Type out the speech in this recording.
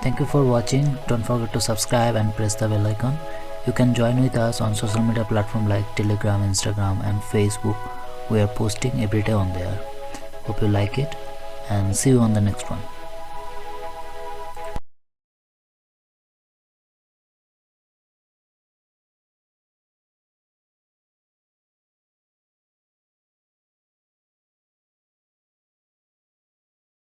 Thank you for watching. Don't forget to subscribe and press the bell icon. You can join with us on social media platforms like Telegram, Instagram and Facebook. We are posting every day on there. Hope you like it and see you on the next one.